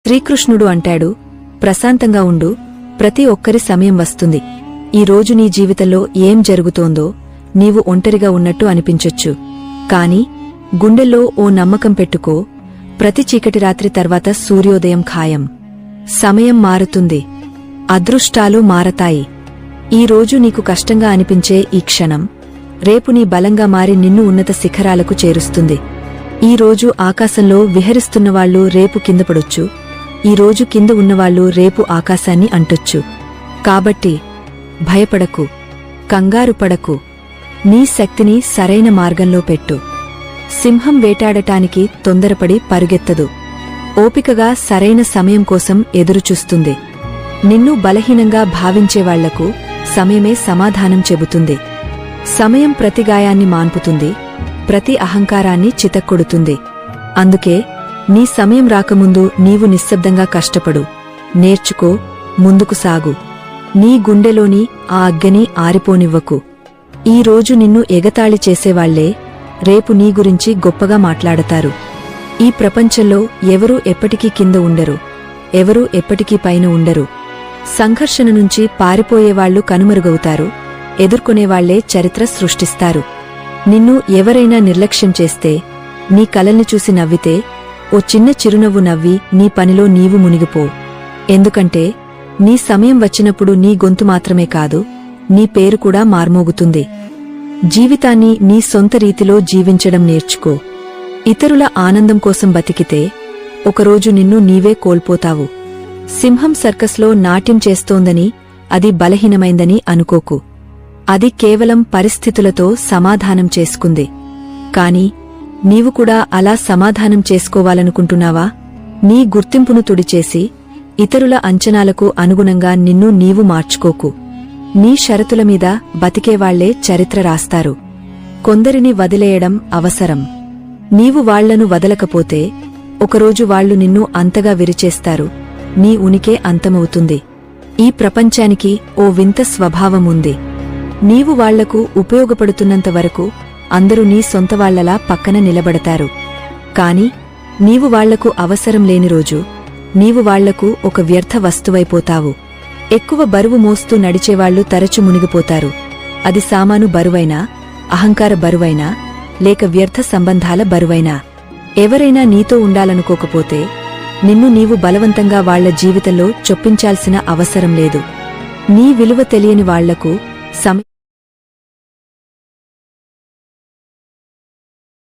శ్రీకృష్ణుడు అంటాడు, ప్రశాంతంగా ఉండు, ప్రతి ఒక్కరి సమయం వస్తుంది. ఈ రోజు నీ జీవితంలో ఏం జరుగుతోందో నీవు ఒంటరిగా ఉన్నట్టు అనిపించొచ్చు. కాని గుండెల్లో ఓ నమ్మకం పెట్టుకో, ప్రతి చీకటి రాత్రి తర్వాత సూర్యోదయం ఖాయం. సమయం మారుతుంది, అదృష్టాలు మారతాయి. ఈ రోజు నీకు కష్టంగా అనిపించే ఈ క్షణం రేపు నీ బలంగా మారి నిన్ను ఉన్నత శిఖరాలకు చేరుస్తుంది. ఈ రోజు ఆకాశంలో విహరిస్తున్నవాళ్లు రేపు కిందపడొచ్చు, ఈ రోజు కింద ఉన్నవాళ్లు రేపు ఆకాశాన్ని అంటొచ్చు. కాబట్టి భయపడకు, కంగారు పడకు, నీ శక్తిని సరైన మార్గంలో పెట్టు. సింహం వేటాడటానికి తొందరపడి పరుగెత్తదు, ఓపికగా సరైన సమయం కోసం ఎదురుచూస్తుంది. నిన్ను బలహీనంగా భావించేవాళ్లకు సమయమే సమాధానం చెబుతుంది. సమయం ప్రతి గాయాన్ని మాన్పుతుంది, ప్రతి అహంకారాన్ని చితక్కొడుతుంది. అందుకే నీ సమయం రాకముందు నీవు నిశ్శబ్దంగా కష్టపడు, నేర్చుకో, ముందుకు సాగు. నీ గుండెలోని ఆ అగ్గని ఆరిపోనివ్వకు. ఈ రోజు నిన్ను ఎగతాళి చేసేవాళ్లే రేపు నీ గురించి గొప్పగా మాట్లాడతారు. ఈ ప్రపంచంలో ఎవరూ ఎప్పటికీ కింద ఉండరు, ఎవరూ ఎప్పటికీ పైన ఉండరు. సంఘర్షణ నుంచి పారిపోయేవాళ్లు కనుమరుగవుతారు, ఎదుర్కొనేవాళ్లే చరిత్ర సృష్టిస్తారు. నిన్ను ఎవరైనా నిర్లక్ష్యం చేస్తే, నీ కలల్ని చూసి నవ్వితే, ఓ చిన్న చిరునవ్వు నవ్వి నీ పనిలో నీవు మునిగిపో. ఎందుకంటే నీ సమయం వచ్చినప్పుడు నీ గొంతు మాత్రమే కాదు, నీ పేరు కూడా మార్మోగుతుంది. జీవితాన్ని నీ సొంత రీతిలో జీవించడం నేర్చుకో. ఇతరుల ఆనందం కోసం బతికితే ఒకరోజు నిన్ను నీవే కోల్పోతావు. సింహం సర్కస్లో నాట్యం చేస్తోందని అది బలహీనమైందని అనుకోకు. అది కేవలం పరిస్థితులతో సమాధానం చేసుకుంది. కాని నీవు కూడా అలా సమాధానం చేసుకోవాలనుకుంటున్నావా? నీ గుర్తింపును తుడిచేసి ఇతరుల అంచనాలకు అనుగుణంగా నిన్ను నీవు మార్చుకోకు. నీ షరతుల మీద బతికేవాళ్లే చరిత్ర రాస్తారు. కొందరిని వదిలేయడం అవసరం. నీవు వాళ్లను వదలకపోతే ఒకరోజు వాళ్లు నిన్ను అంతగా విరిచేస్తారు, నీ ఉనికే అంతమవుతుంది. ఈ ప్రపంచానికి ఓ వింత స్వభావముంది. నీవు వాళ్లకు ఉపయోగపడుతున్నంత వరకు అందరూ నీ సొంతవాళ్లలా పక్కన నిలబడతారు. కాని నీవు వాళ్లకు అవసరం లేని రోజు నీవు వాళ్లకు ఒక వ్యర్థ వస్తువైపోతావు. ఎక్కువ బరువు మోస్తూ నడిచేవాళ్లు తరచు మునిగిపోతారు. అది సామాను బరువైనా, అహంకార బరువైనా, లేక వ్యర్థ సంబంధాల బరువైనా. ఎవరైనా నీతో ఉండాలనుకోకపోతే నిన్ను నీవు బలవంతంగా వాళ్ల జీవితంలో చొప్పించాల్సిన అవసరం లేదు. నీ విలువ తెలియని వాళ్లకు